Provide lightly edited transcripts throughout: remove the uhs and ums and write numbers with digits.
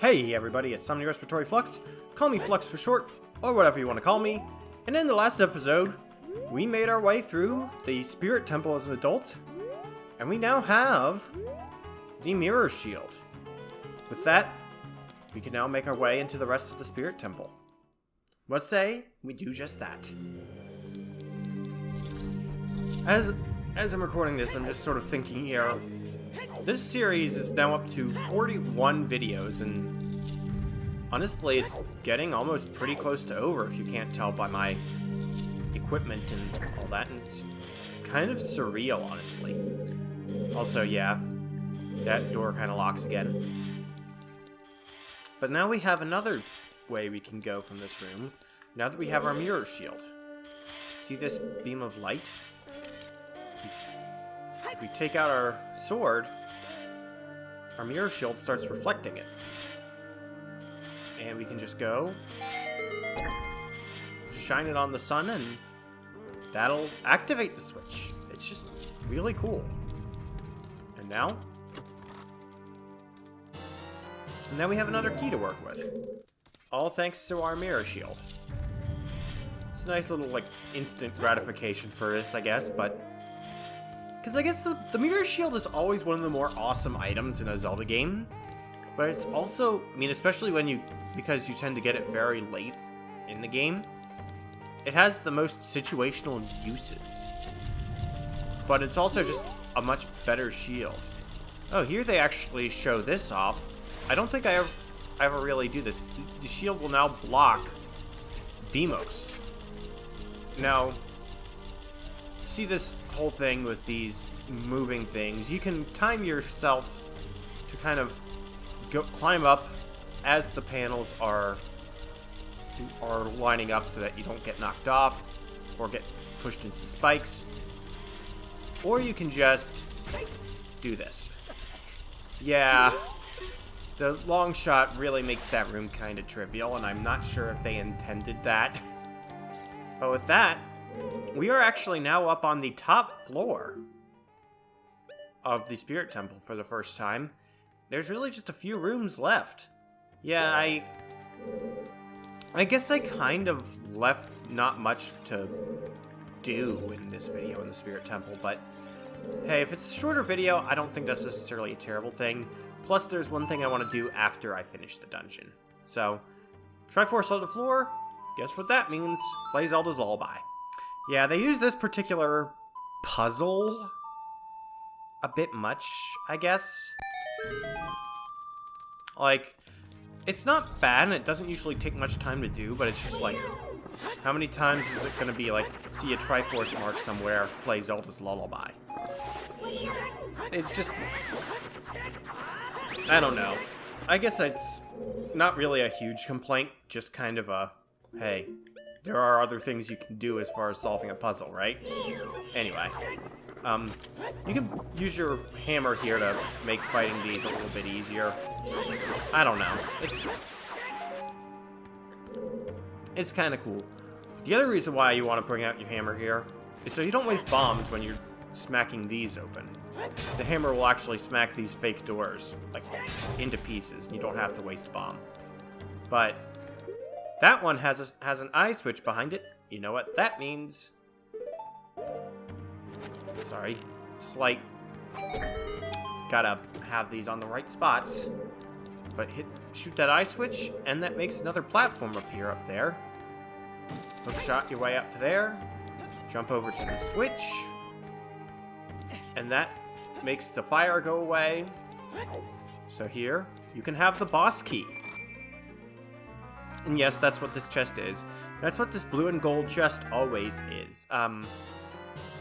Hey everybody, it's Somni Respiratory Flux. Call me Flux for short, or whatever you want to call me. And in the last episode, we made our way through the Spirit Temple as an adult, and we now have the Mirror Shield. With that, we can now make our way into the rest of the Spirit Temple. Let's say we do just that. As I'm recording this, I'm just sort of thinking here, this series is now up to 41 videos, and honestly, it's getting almost pretty close to over if you can't tell by my equipment and all that, and it's kind of surreal, honestly. Also, yeah, that door kind of locks again. But now we have another way we can go from this room, now that we have our mirror shield. See this beam of light? If we take out our sword, our mirror shield starts reflecting it. And we can just go, shine it on the sun, and that'll activate the switch. It's just really cool. And now we have another key to work with. All thanks to our mirror shield. It's a nice little, like, instant gratification for us, I guess, but because I guess the mirror shield is always one of the more awesome items in a Zelda game, but it's also, I mean, especially because you tend to get it very late in the game, it has the most situational uses. But it's also just a much better shield. Oh, here they actually show this off. I don't think I ever really do this. The shield will now block Beamos. Now, see this whole thing with these moving things, you can time yourself to kind of climb up as the panels are lining up so that you don't get knocked off or get pushed into spikes, or you can just do this. Yeah, the long shot really makes that room kind of trivial, and I'm not sure if they intended that. But with that, we are actually now up on the top floor of the Spirit Temple for the first time. There's really just a few rooms left. Yeah, I guess I kind of left not much to do in this video in the Spirit Temple, but hey, if it's a shorter video, I don't think that's necessarily a terrible thing. Plus, there's one thing I want to do after I finish the dungeon. So, Triforce on the floor, guess what that means? Play Zelda's Lullaby. Yeah, they use this particular puzzle a bit much, I guess. Like, it's not bad, and it doesn't usually take much time to do, but it's just like, how many times is it gonna be like, see a Triforce mark somewhere, play Zelda's Lullaby? It's just, I don't know. I guess it's not really a huge complaint, just kind of a, hey, there are other things you can do as far as solving a puzzle, right? Anyway, you can use your hammer here to make fighting these a little bit easier. I don't know. It's kind of cool. The other reason why you want to bring out your hammer here is so you don't waste bombs when you're smacking these open. The hammer will actually smack these fake doors, like, into pieces, and you don't have to waste a bomb. But that one has an eye switch behind it. You know what that means. Sorry. Slight. Gotta have these on the right spots. But shoot that eye switch, and that makes another platform appear up there. Hook shot your way up to there. Jump over to the switch. And that makes the fire go away. So here, you can have the boss key. And yes, that's what this chest is. That's what this blue and gold chest always is. I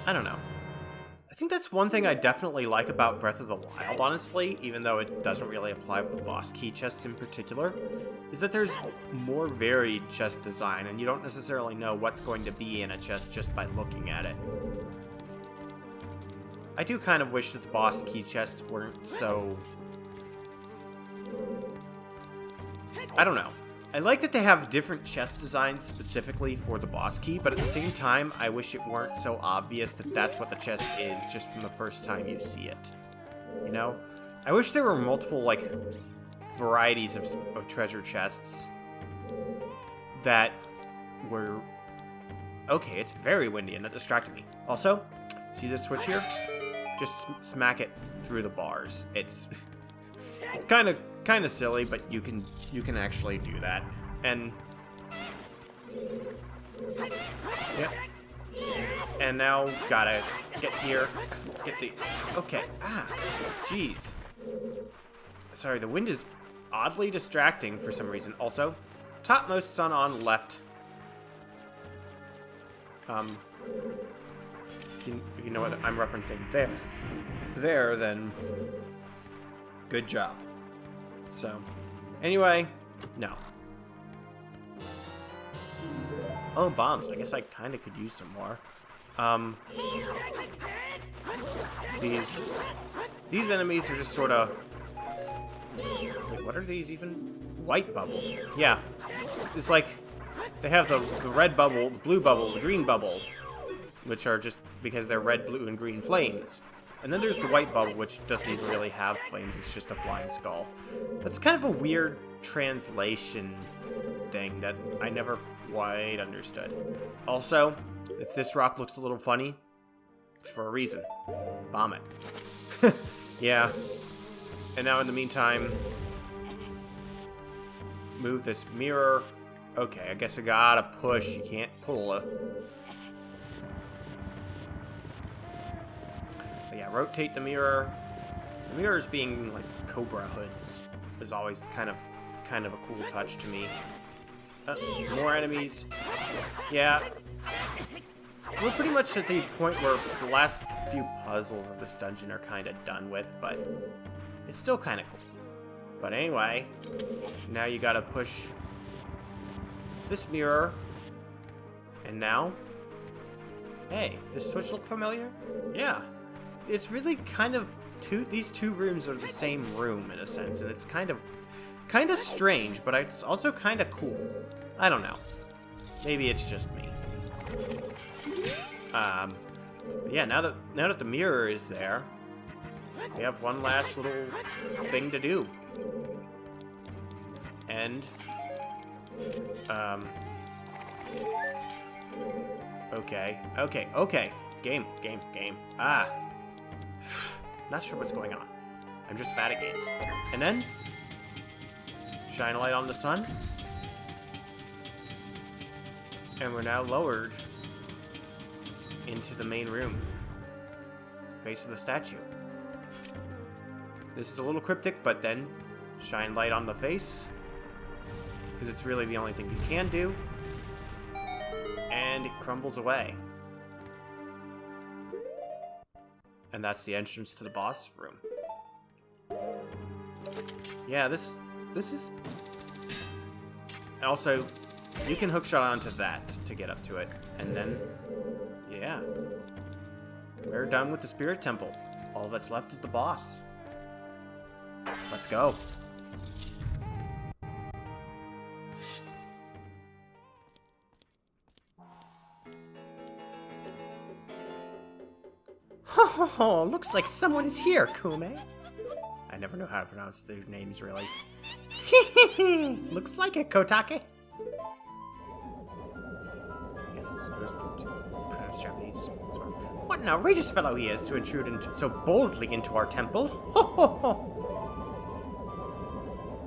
don't know. I think that's one thing I definitely like about Breath of the Wild, honestly, even though it doesn't really apply with the boss key chests in particular, is that there's more varied chest design, and you don't necessarily know what's going to be in a chest just by looking at it. I do kind of wish that the boss key chests weren't so, I don't know. I like that they have different chest designs specifically for the boss key, but at the same time, I wish it weren't so obvious that that's what the chest is just from the first time you see it. You know? I wish there were multiple, like, varieties of treasure chests that were... Okay, it's very windy, and that distracted me. Also, see this switch here? Just smack it through the bars. It's kind of silly, but you can actually do that. And yep. And now gotta get here. Get the... Okay. Ah. Jeez. Sorry, the wind is oddly distracting for some reason. Also, topmost sun on left. If you know what I'm referencing there, then good job. So, anyway, no. Oh, bombs. I guess I kind of could use some more. These enemies are just sort of... Wait, what are these even? White bubble. Yeah. It's like they have the red bubble, the blue bubble, the green bubble, which are just because they're red, blue, and green flames. And then there's the white bubble, which doesn't even really have flames. It's just a flying skull. That's kind of a weird translation thing that I never quite understood. Also, if this rock looks a little funny, it's for a reason. Bomb it. Yeah. And now in the meantime, move this mirror. Okay, I guess I gotta push. You can't pull it. But yeah, rotate the mirror. The mirrors being like cobra hoods is always kind of a cool touch to me. More enemies. Yeah. We're pretty much at the point where the last few puzzles of this dungeon are kind of done with, but it's still kind of cool. But anyway, now you gotta push this mirror. And now, hey, does switch look familiar? Yeah. It's really kind of these two rooms are the same room in a sense, and it's kind of strange, but it's also kind of cool. I don't know. Maybe it's just me. Yeah, now that the mirror is there, we have one last little thing to do. And okay. Game. Ah. Not sure what's going on. I'm just bad at games. And then shine a light on the sun. And we're now lowered into the main room. Face of the statue. This is a little cryptic, but then shine light on the face, because it's really the only thing you can do. And it crumbles away. And that's the entrance to the boss room. Yeah, this is... Also, you can hookshot onto that to get up to it. And then, yeah. We're done with the Spirit Temple. All that's left is the boss. Let's go. Oh, looks like someone is here, Kume. I never know how to pronounce their names, really. Looks like it, Kotake. I guess it's supposed to pronounce Japanese. What an outrageous fellow he is to intrude so boldly into our temple.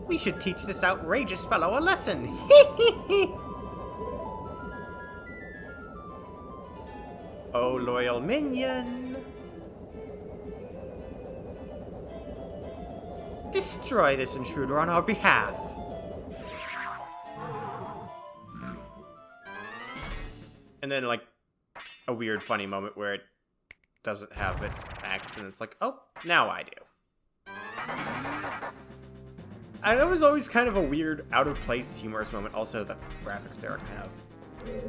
We should teach this outrageous fellow a lesson. Oh, loyal minion. Destroy this intruder on our behalf. And then, like, a weird, funny moment where it doesn't have its axe, and it's like, oh, now I do. And that was always kind of a weird, out-of-place, humorous moment. Also, the graphics there are kind of...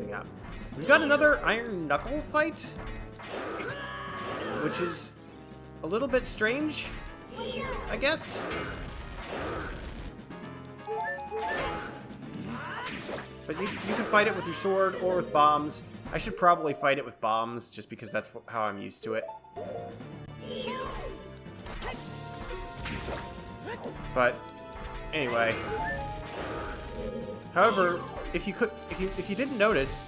Yeah. We've got another Iron Knuckle fight, which is a little bit strange, I guess. But you can fight it with your sword or with bombs. I should probably fight it with bombs, just because that's how I'm used to it. But Anyway. However, if you didn't notice,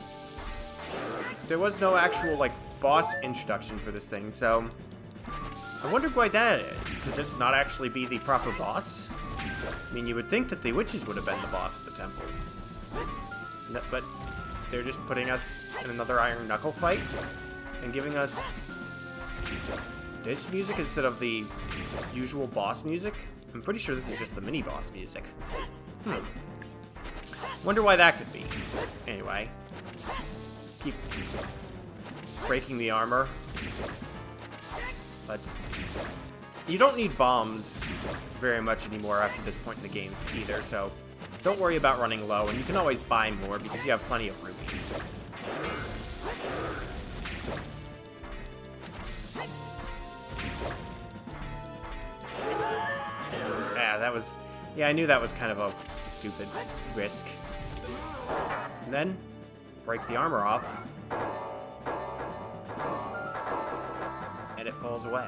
there was no actual, like, boss introduction for this thing, so I wondered why that is. Could this not actually be the proper boss? I mean, you would think that the witches would have been the boss of the temple. No, but they're just putting us in another Iron Knuckle fight and giving us this music instead of the usual boss music. I'm pretty sure this is just the mini-boss music. Wonder why that could be. Anyway. Keep breaking the armor. You don't need bombs very much anymore after this point in the game either, so don't worry about running low, and you can always buy more because you have plenty of rupees. Yeah, I knew that was kind of a stupid risk. And then, break the armor off. And it falls away.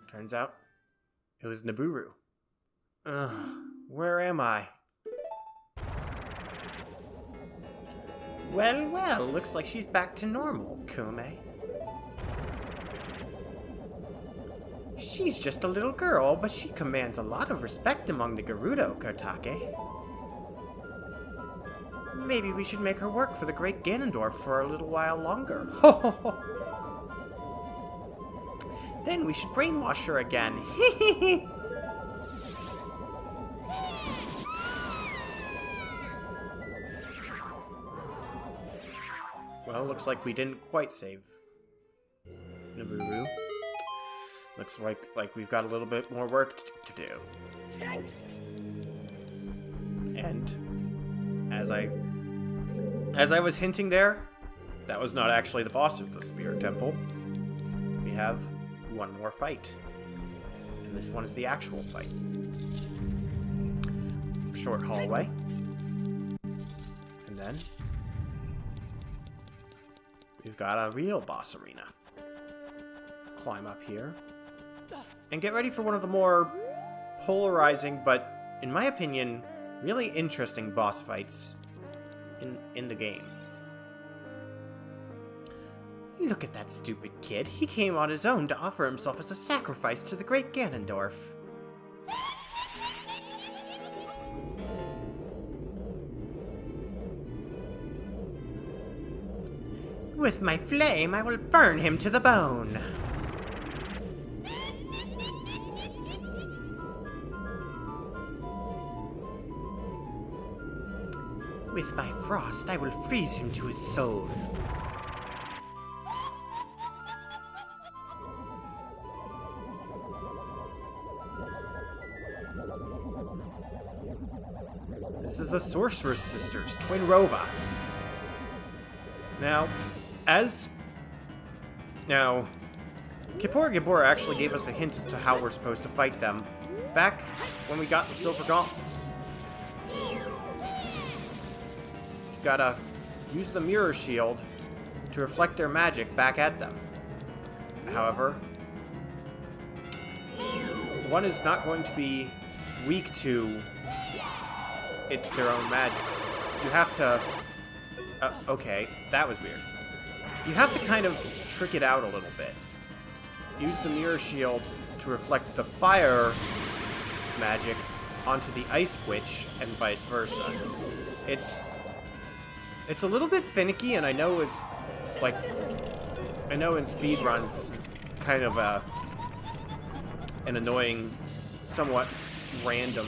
Turns out, it was Nabooru. Where am I? Well, looks like she's back to normal, Kume. She's just a little girl, but she commands a lot of respect among the Gerudo, Kartake. Maybe we should make her work for the great Ganondorf for a little while longer. Ho ho ho! Then we should brainwash her again. Hee. Well, looks like we didn't quite save Nabooru. Looks like we've got a little bit more work to do. And as I was hinting there, that was not actually the boss of the Spirit Temple. We have one more fight. And this one is the actual fight. Short hallway. And then we've got a real boss arena. Climb up here. And get ready for one of the more polarizing, but, in my opinion, really interesting boss fights in the game. Look at that stupid kid. He came on his own to offer himself as a sacrifice to the great Ganondorf. With my flame, I will burn him to the bone. With my frost, I will freeze him to his soul. This is the Sorceress Sisters, Twin Rova. Now, Kippur Gibbor actually gave us a hint as to how we're supposed to fight them back when we got the Silver Gauntlets. You gotta use the mirror shield to reflect their magic back at them. However, one is not going to be weak to their own magic. You have to... okay, that was weird. You have to kind of trick it out a little bit. Use the mirror shield to reflect the fire magic onto the ice witch and vice versa. It's a little bit finicky, and I know it's like... I know in speedruns this is kind of an annoying, somewhat random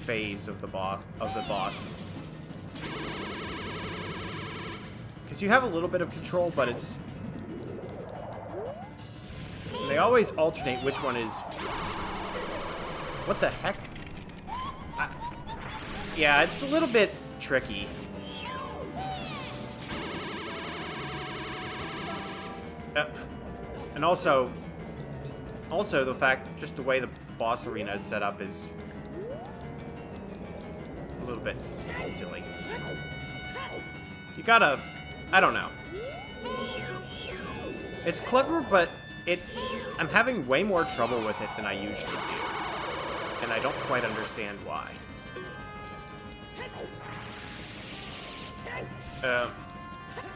phase of the boss. Because you have a little bit of control, but it's... They always alternate which one is... What the heck? Yeah, it's a little bit tricky. And also the fact, just the way the boss arena is set up is a little bit silly. You gotta, I don't know. It's clever, but I'm having way more trouble with it than I usually do. And I don't quite understand why.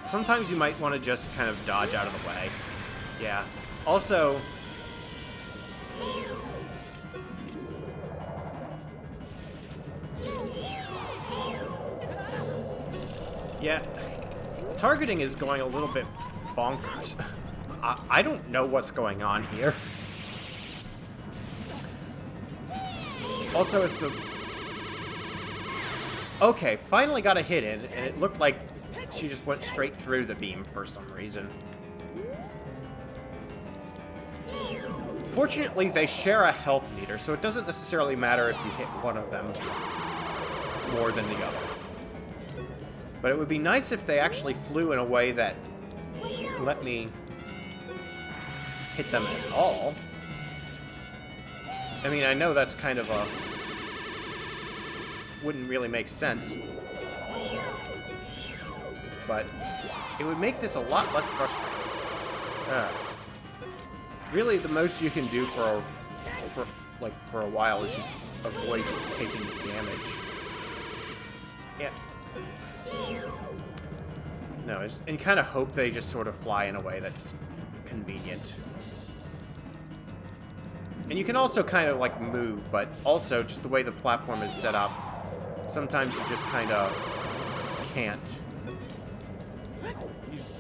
Sometimes you might want to just kind of dodge out of the way. Yeah. Also... yeah. Targeting is going a little bit bonkers. I don't know what's going on here. Also, if the... okay, finally got a hit in, and it looked like she just went straight through the beam for some reason. Fortunately, they share a health meter, so it doesn't necessarily matter if you hit one of them more than the other. But it would be nice if they actually flew in a way that let me hit them at all. I mean, I know that's kind of a... wouldn't really make sense. But it would make this a lot less frustrating. Really, the most you can do for a while is just avoid taking damage. Yeah. No, and kind of hope they just sort of fly in a way that's convenient. And you can also kind of like move, but also just the way the platform is set up, sometimes you just kind of can't.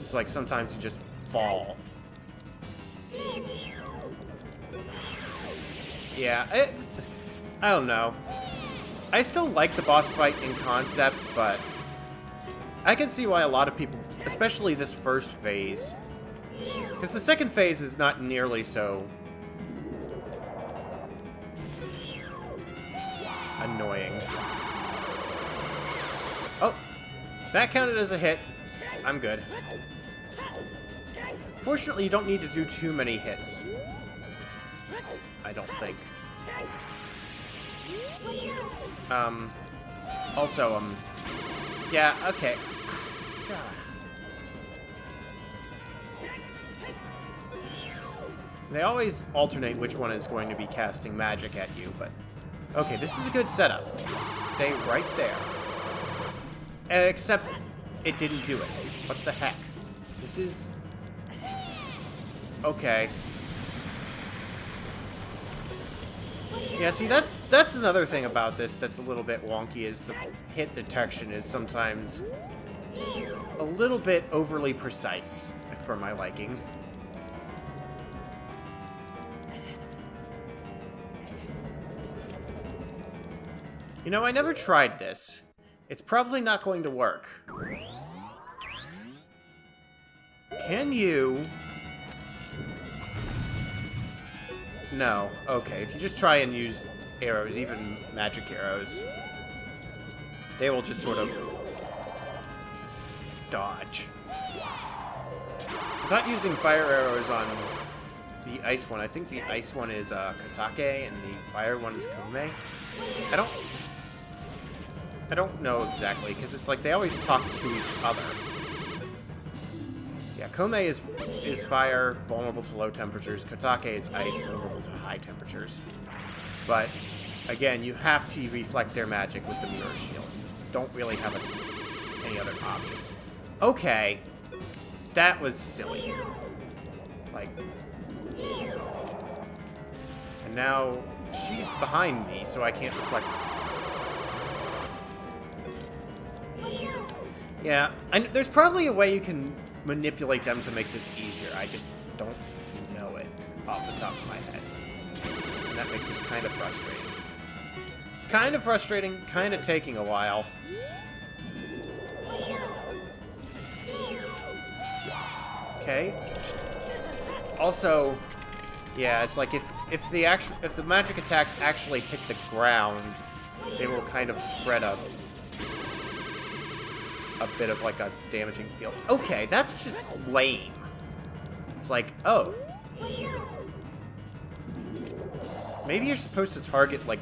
It's like sometimes you just fall. Yeah, it's... I don't know. I still like the boss fight in concept, but I can see why a lot of people, especially this first phase, because the second phase is not nearly so annoying. Oh, that counted as a hit. I'm good. Fortunately, you don't need to do too many hits. I don't think. Also, yeah, okay. God. They always alternate which one is going to be casting magic at you, but... okay, this is a good setup. Just stay right there. Except, it didn't do it. What the heck? This is... okay. Yeah, see, that's another thing about this that's a little bit wonky, is the hit detection is sometimes a little bit overly precise for my liking. You know, I never tried this. It's probably not going to work. Can you... no. Okay, if you just try and use arrows, even magic arrows, they will just sort of dodge. Without using fire arrows on the ice one, I think the ice one is Katake and the fire one is Kome. I don't know exactly, because it's like they always talk to each other. Yeah, Kome is fire, vulnerable to low temperatures. Katake is ice, vulnerable to high temperatures. But, again, you have to reflect their magic with the mirror shield. You don't really have any other options. Okay. That was silly. Like... and now she's behind me, so I can't reflect. Yeah, and there's probably a way you can manipulate them to make this easier. I just don't know it off the top of my head. And that makes this kind of frustrating. Kind of frustrating, kind of taking a while. Okay. Also, yeah, it's like if the magic attacks actually hit the ground, they will kind of spread a bit of like a damaging field. Okay, that's just lame. It's like, oh. Maybe you're supposed to target like...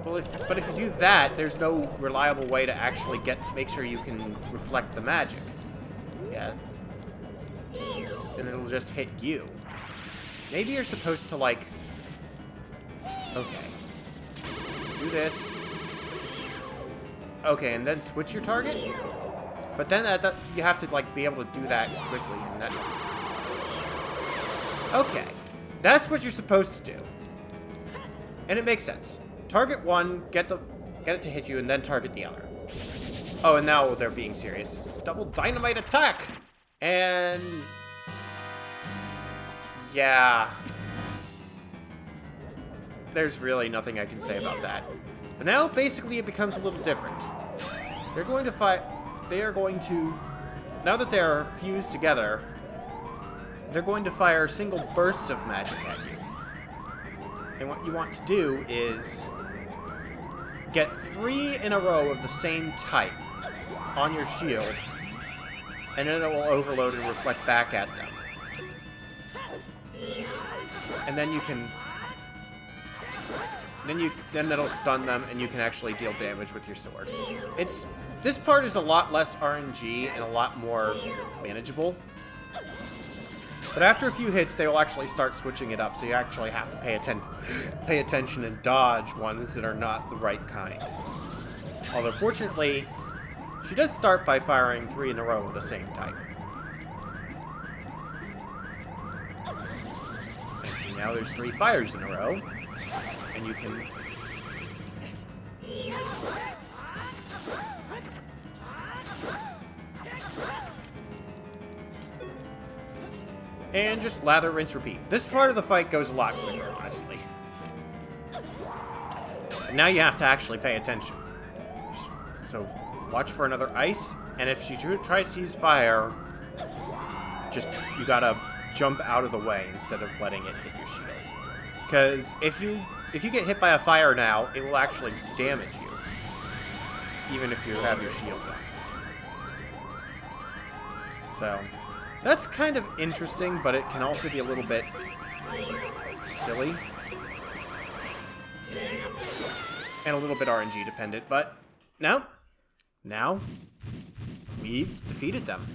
well, but if you do that, there's no reliable way to actually make sure you can reflect the magic. Yeah. and it'll just hit you. Maybe you're supposed to, like... Okay. Do this. Okay, and then switch your target? But then you have to, like, be able to do that quickly, and that... Okay. That's what you're supposed to do. And it makes sense. Target one, get it to hit you, and then target the other. Oh, and now they're being serious. Double dynamite attack! And... yeah. There's really nothing I can say about that. But now, basically, it becomes a little different. They're going to fight... They are going to... Now that they are fused together, they're going to fire single bursts of magic at you. And what you want to do is get 3 in a row of the same type on your shield, and then it will overload and reflect back at them. And then you can... Then that'll stun them, and you can actually deal damage with your sword. This part is a lot less RNG and a lot more manageable. But after a few hits, they will actually start switching it up, so you actually have to pay attention and dodge ones that are not the right kind. Although, fortunately, she does start by firing 3 in a row of the same type. And see, now there's 3 fires in a row, and you can... And just lather, rinse, repeat. This part of the fight goes a lot quicker, honestly. But now you have to actually pay attention. So, watch for another ice, and if she tries to use fire, you gotta jump out of the way instead of letting it hit your shield. Because if you get hit by a fire now, it will actually damage you, even if you have your shield up. So... that's kind of interesting, but it can also be a little bit silly. And a little bit RNG dependent, but now we've defeated them.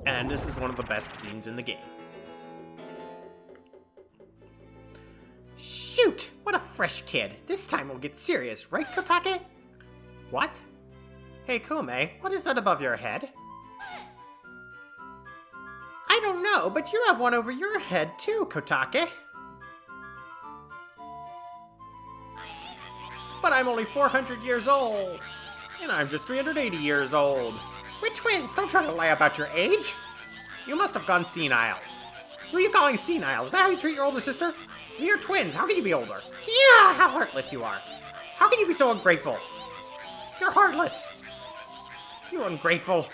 And this is one of the best scenes in the game. Shoot! What a fresh kid. This time we'll get serious, right, Kotake? What? Hey, Kume, what is that above your head? I don't know, but you have one over your head too, Kotake. But I'm only 400 years old. And I'm just 380 years old. We're twins, don't try to lie about your age. You must have gone senile. Who are you calling senile? Is that how you treat your older sister? You're twins, how can you be older? Yeah, how heartless you are. How can you be so ungrateful? You're heartless. You ungrateful.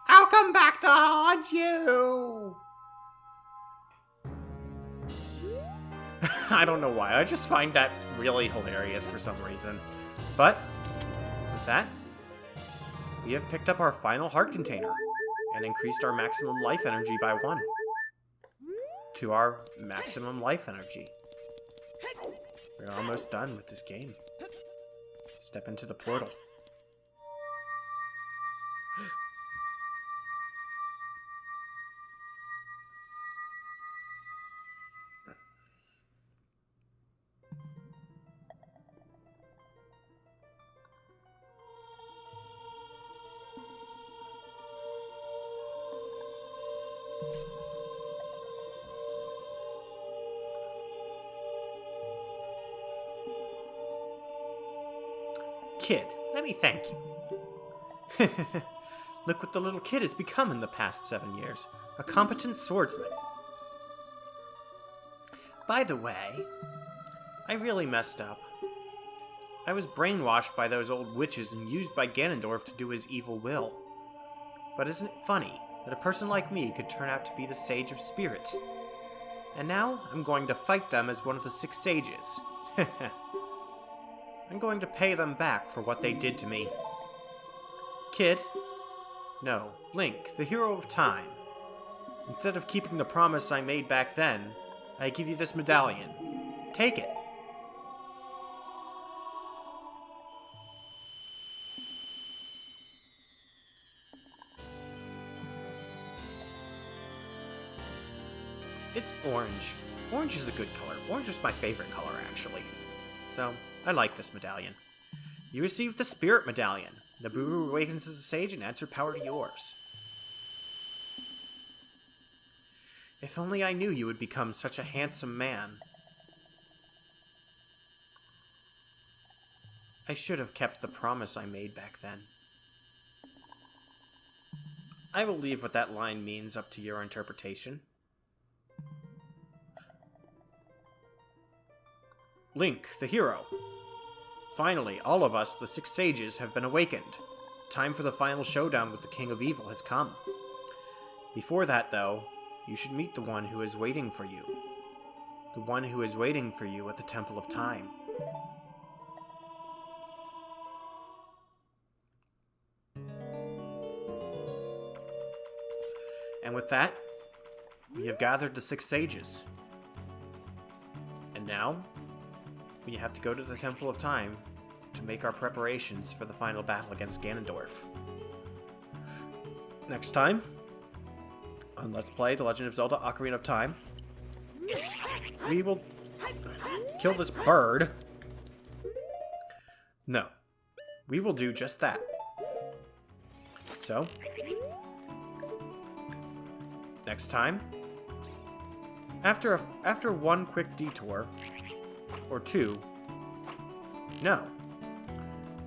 I'll come back to haunt you. I don't know why, I just find that really hilarious for some reason. But, with that, we have picked up our final heart container and increased our maximum life energy by 1 to our maximum life energy. We're almost done with this game. Step into the portal. Kid, let me thank you. Look what the little kid has become in the past 7 years. A competent swordsman. By the way, I really messed up. I was brainwashed by those old witches and used by Ganondorf to do his evil will. But isn't it funny that a person like me could turn out to be the Sage of Spirit? And now I'm going to fight them as one of the 6 sages. I'm going to pay them back for what they did to me. Kid. No, Link, the hero of time. Instead of keeping the promise I made back then, I give you this medallion. Take it. It's orange. Orange is a good color. Orange is my favorite color, actually. So, I like this medallion. You received the Spirit Medallion. Nabooru awakens as a sage and adds her power to yours. If only I knew you would become such a handsome man. I should have kept the promise I made back then. I will leave what that line means up to your interpretation. Link, the hero. Finally, all of us, the 6 sages, have been awakened. Time for the final showdown with the King of Evil has come. Before that, though, you should meet the one who is waiting for you. The one who is waiting for you at the Temple of Time. And with that, we have gathered the 6 sages. And now, we have to go to the Temple of Time to make our preparations for the final battle against Ganondorf. Next time, on Let's Play The Legend of Zelda Ocarina of Time, we will kill this bird. No, we will do just that. So, next time, after one quick detour, or 2, no.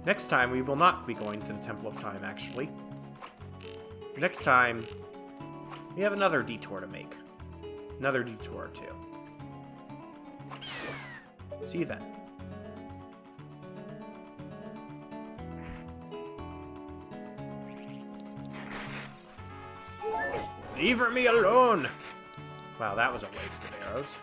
Next time we will not be going to the Temple of Time, actually. Next time, we have another detour to make. Another detour or 2. See you then. Leave me alone! Wow, that was a waste of arrows.